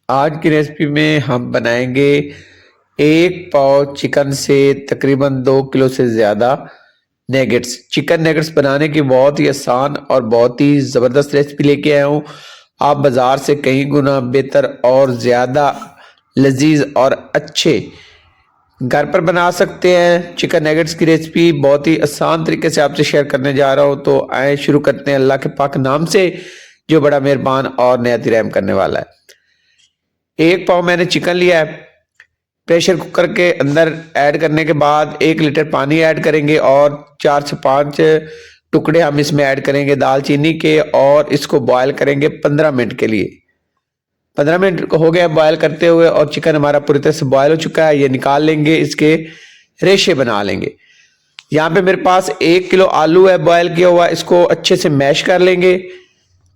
आज की रेसिपी में हम बनाएंगे एक पाव चिकन से तकरीबन 2 किलो से ज़्यादा नेगेट्स। चिकन नेगेट्स बनाने की बहुत ही आसान और बहुत ही ज़बरदस्त रेसिपी लेके आया हूँ। आप बाज़ार से कहीं गुना बेहतर और ज़्यादा लजीज और अच्छे घर पर बना सकते हैं। चिकन नेगेट्स की रेसिपी बहुत ही आसान तरीके से आपसे शेयर करने जा रहा हूँ, तो आए शुरू करते हैं अल्लाह के पाक नाम से जो बड़ा मेहरबान और निहायत रहम करने वाला है। एक पाव मैंने चिकन लिया है। प्रेशर कुकर के अंदर ऐड करने के बाद 1 लीटर पानी ऐड करेंगे और 4 से 5 टुकड़े हम इसमें ऐड करेंगे दालचीनी के और इसको बॉयल करेंगे 15 मिनट के लिए। 15 मिनट हो गया बॉयल करते हुए और चिकन हमारा पूरी तरह से बॉयल हो चुका है। ये निकाल लेंगे, इसके रेशे बना लेंगे। यहाँ पे मेरे पास 1 किलो आलू है बॉयल किया हुआ, इसको अच्छे से मैश कर लेंगे।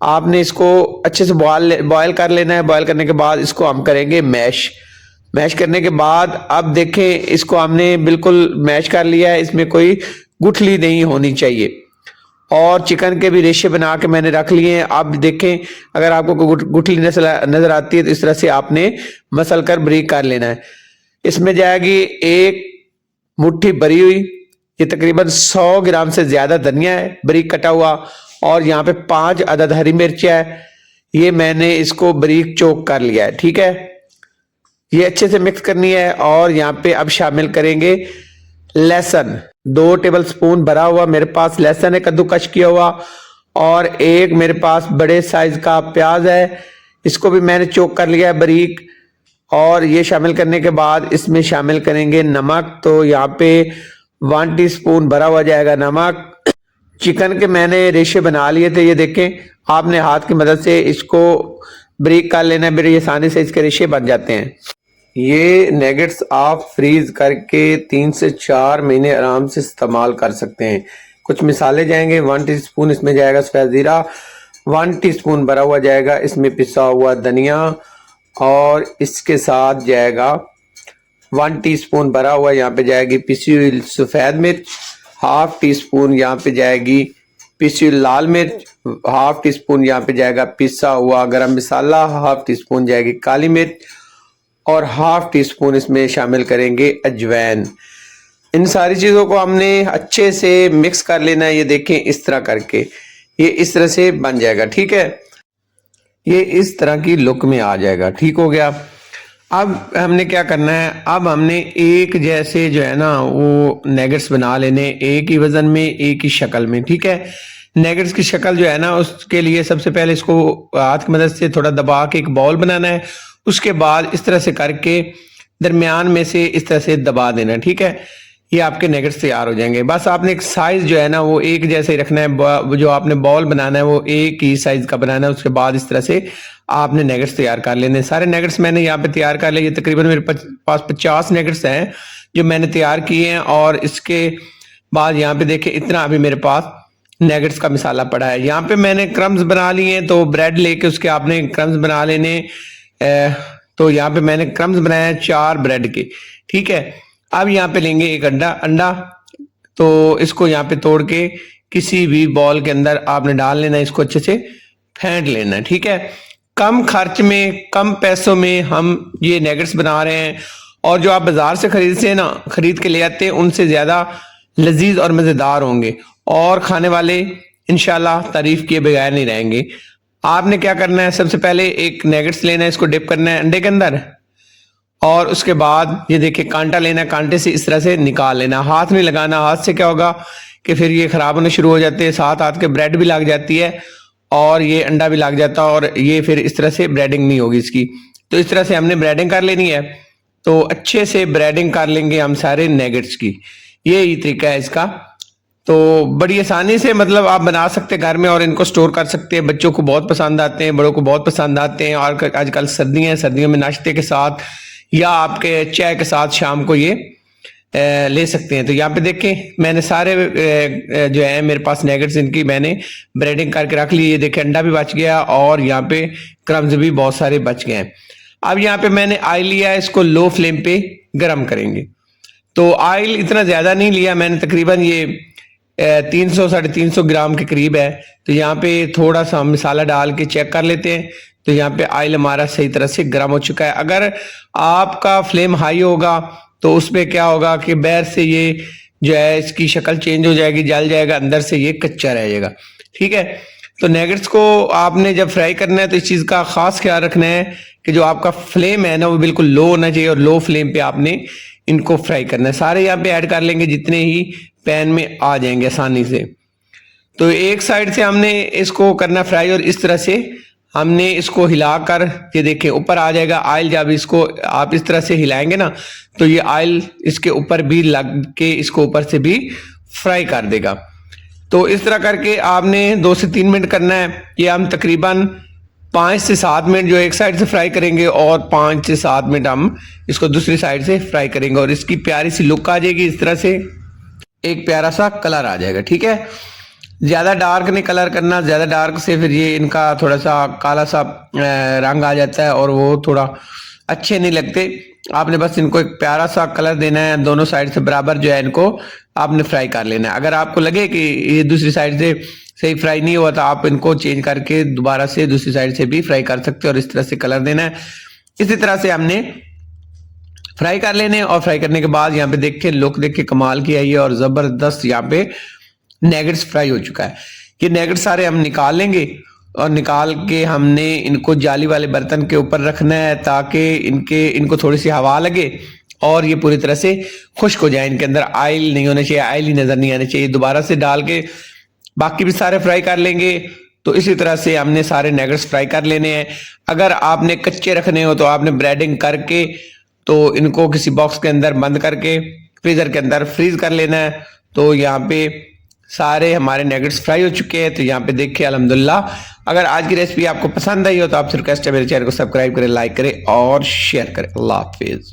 आपने इसको अच्छे से बॉयल कर लेना है। बॉयल करने के बाद इसको हम करेंगे मैश करने के बाद अब देखें, इसको हमने बिल्कुल मैश कर लिया है, इसमें कोई गुठली नहीं होनी चाहिए। और चिकन के भी रेशे बना के मैंने रख लिए हैं। अब देखें, अगर आपको कोई गुठली नजर आती है तो इस तरह से आपने मसल कर बारीक कर लेना है। इसमें जाएगी 1 मुट्ठी भरी हुई, ये तकरीबन 100 ग्राम से ज्यादा धनिया है बारीक कटा हुआ, और यहाँ पे 5 अदद हरी मिर्च है। ये मैंने इसको बारीक चॉप कर लिया है। ठीक है, ये अच्छे से मिक्स करनी है। और यहाँ पे अब शामिल करेंगे लहसुन। 2 टेबलस्पून भरा हुआ मेरे पास लहसुन है कद्दूकश किया हुआ, और एक मेरे पास बड़े साइज का प्याज है, इसको भी मैंने चॉप कर लिया है बारीक। और ये शामिल करने के बाद इसमें शामिल करेंगे नमक। तो यहाँ पे 1 टीस्पून भरा हुआ जाएगा नमक। चिकन के मैंने रेशे बना लिए थे, ये देखें, आपने हाथ की मदद से इसको ब्रेक कर लेना है, मेरे आसानी से इसके रेशे बन जाते हैं। ये नेगेट्स आप फ्रीज करके 3 से 4 महीने आराम से इस्तेमाल कर सकते हैं। कुछ मिसाले जाएंगे, 1 टीस्पून इसमें जाएगा सफेद जीरा, 1 टीस्पून भरा हुआ जाएगा इसमें पिसा हुआ धनिया, और इसके साथ जाएगा 1 टीस्पून भरा हुआ यहाँ पे जाएगी पिसी हुई सफेद मिर्च, 1/2 टीस्पून यहाँ पे जाएगी पिसी हुई लाल मिर्च, 1/2 टीस्पून यहाँ पे जाएगा पिसा हुआ गरम मसाला, 1/2 टीस्पून जाएगी काली मिर्च, और 1/2 टीस्पून इसमें शामिल करेंगे अजवैन। इन सारी चीज़ों को हमने अच्छे से मिक्स कर लेना है। ये देखें, इस तरह करके ये इस तरह से बन जाएगा। ठीक है, ये इस तरह की लुक में आ जाएगा। ठीक हो गया। अब हमने क्या करना है, अब हमने एक जैसे जो है ना वो नेगेट्स बना लेने, एक ही वजन में एक ही शक्ल में। ठीक है, नेगेट्स की शक्ल जो है ना, उसके लिए सबसे पहले इसको हाथ की मदद से थोड़ा दबा के एक बॉल बनाना है। उसके बाद इस तरह से करके दरमियान में से इस तरह से दबा देना है। ठीक है, ये आपके नेगेट्स तैयार हो जाएंगे। बस आपने एक साइज जो है ना वो एक जैसे ही रखना है, जो आपने बॉल बनाना है वो एक ही साइज का बनाना है। उसके बाद इस तरह से आपने नेगेट्स तैयार कर लेने। सारे नेगेट्स मैंने यहाँ पे तैयार कर लिए। तकरीबन मेरे पास 50 नेगेट्स हैं जो मैंने तैयार किए हैं। और इसके बाद यहाँ पे देखें, इतना अभी मेरे पास नेगेट्स का मसाला पड़ा है। यहाँ पे मैंने क्रम्स बना लिए हैं, तो ब्रेड लेके उसके आपने क्रम्स बना लेने। तो यहाँ पे मैंने क्रम्स बनाए हैं 4 ब्रेड के। ठीक है, अब यहाँ पे लेंगे एक अंडा, तो इसको यहाँ पे तोड़ के किसी भी बॉल के अंदर आपने डाल लेना है, इसको अच्छे से फेंट लेना है। ठीक है, कम खर्च में कम पैसों में हम ये नेगेट्स बना रहे हैं, और जो आप बाजार से खरीद के ले आते हैं उनसे ज्यादा लजीज और मजेदार होंगे, और खाने वाले इंशाल्लाह तारीफ किए बगैर नहीं रहेंगे। आपने क्या करना है, सबसे पहले एक नेगेट्स लेना है, इसको डिप करना है अंडे के अंदर, और उसके बाद ये देखिए कांटा लेना है, कांटे से इस तरह से निकाल लेना, हाथ नहीं लगाना। हाथ से क्या होगा कि फिर ये खराब होने शुरू हो जाते हैं, साथ हाथ के ब्रेड भी लग जाती है और ये अंडा भी लग जाता है, और ये फिर इस तरह से ब्रेडिंग नहीं होगी इसकी। तो इस तरह से हमने ब्रेडिंग कर लेनी है। तो अच्छे से ब्रेडिंग कर लेंगे हम सारे नेगेट्स की। यही तरीका है इसका। तो बड़ी आसानी से मतलब आप बना सकते हैं घर में, और इनको स्टोर कर सकते हैं। बच्चों को बहुत पसंद आते हैं, बड़ों को बहुत पसंद आते हैं। और आजकल सर्दियों में नाश्ते के साथ या आपके चाय के साथ शाम को ये ले सकते हैं। तो यहाँ पे देखें, मैंने सारे जो है मेरे पास नेगेट्स, इनकी मैंने ब्रेडिंग करके रख ली। ये देखें, अंडा भी बच गया और यहाँ पे क्रम्स भी बहुत सारे बच गए हैं। अब यहाँ पे मैंने ऑयल लिया है, इसको लो फ्लेम पे गर्म करेंगे। तो ऑयल इतना ज्यादा नहीं लिया मैंने, तकरीबन ये 300 350 ग्राम के करीब है। तो यहाँ पे थोड़ा सा मसाला डाल के चेक कर लेते हैं। तो यहाँ पे ऑयल हमारा सही तरह से गर्म हो चुका है। अगर आपका फ्लेम हाई होगा तो उसमें क्या होगा कि बाहर से ये जो है इसकी शक्ल चेंज हो जाएगी, जल जाएगा, अंदर से ये कच्चा रह जाएगा। ठीक है, तो नगेट्स को आपने जब फ्राई करना है तो इस चीज़ का खास ख्याल रखना है कि जो आपका फ्लेम है ना वो बिल्कुल लो होना चाहिए और लो फ्लेम पे आपने इनको फ्राई करना है। सारे यहाँ पे ऐड कर लेंगे जितने ही पैन में आ जाएंगे आसानी से। तो एक साइड से हमने इसको करना फ्राई और इस तरह से हमने इसको हिलाकर, ये देखें ऊपर आ जाएगा ऑयल। जब इसको आप इस तरह से हिलाएंगे ना तो ये ऑयल इसके ऊपर भी लग के इसको ऊपर से भी फ्राई कर देगा। तो इस तरह करके आपने 2 से 3 मिनट करना है। ये हम तकरीबन 5 से 7 मिनट जो एक साइड से फ्राई करेंगे और 5 से 7 मिनट हम इसको दूसरी साइड से फ्राई करेंगे और इसकी प्यारी सी लुक आ जाएगी। इस तरह से एक प्यारा सा कलर आ जाएगा। ठीक है, ज़्यादा डार्क नहीं कलर करना, ज़्यादा डार्क से फिर ये इनका थोड़ा सा काला सा रंग आ जाता है और वो थोड़ा अच्छे नहीं लगते। आपने बस इनको एक प्यारा सा कलर देना है, दोनों साइड से बराबर जो है इनको आपने फ्राई कर लेना है। अगर आपको लगे कि ये दूसरी साइड से सही फ्राई नहीं हुआ तो आप इनको चेंज करके दोबारा से दूसरी साइड से भी फ्राई कर सकते हो और इस तरह से कलर देना है। इसी तरह से हमने फ्राई कर लेने और फ्राई करने के बाद यहाँ पे देखें लुक देखे कमाल की आई है और ज़बरदस्त यहाँ पे नगेट्स फ्राई हो चुका है। ये नगेट्स सारे हम निकाल लेंगे और निकाल के हमने इनको जाली वाले बर्तन के ऊपर रखना है ताकि इनको थोड़ी सी हवा लगे और ये पूरी तरह से खुश्क हो जाए। इनके अंदर ऑयल नहीं होना चाहिए, ऑयल ही नजर नहीं आना चाहिए। दोबारा से डाल के बाकी भी सारे फ्राई कर लेंगे। तो इसी तरह से हमने सारे नगेट्स फ्राई कर लेने हैं। अगर आपने कच्चे रखने हो तो आपने ब्रेडिंग करके तो इनको किसी बॉक्स के अंदर बंद करके फ्रीजर के अंदर फ्रीज कर लेना है। तो यहाँ पे सारे हमारे नगेट्स फ्राई हो चुके हैं। तो यहाँ पे देखिए अल्हम्दुलिल्लाह। अगर आज की रेसिपी आपको पसंद आई हो तो आपसे रिक्वेस्ट है मेरे चैनल को सब्सक्राइब करें, लाइक करें और शेयर करें। अल्लाह हाफिज।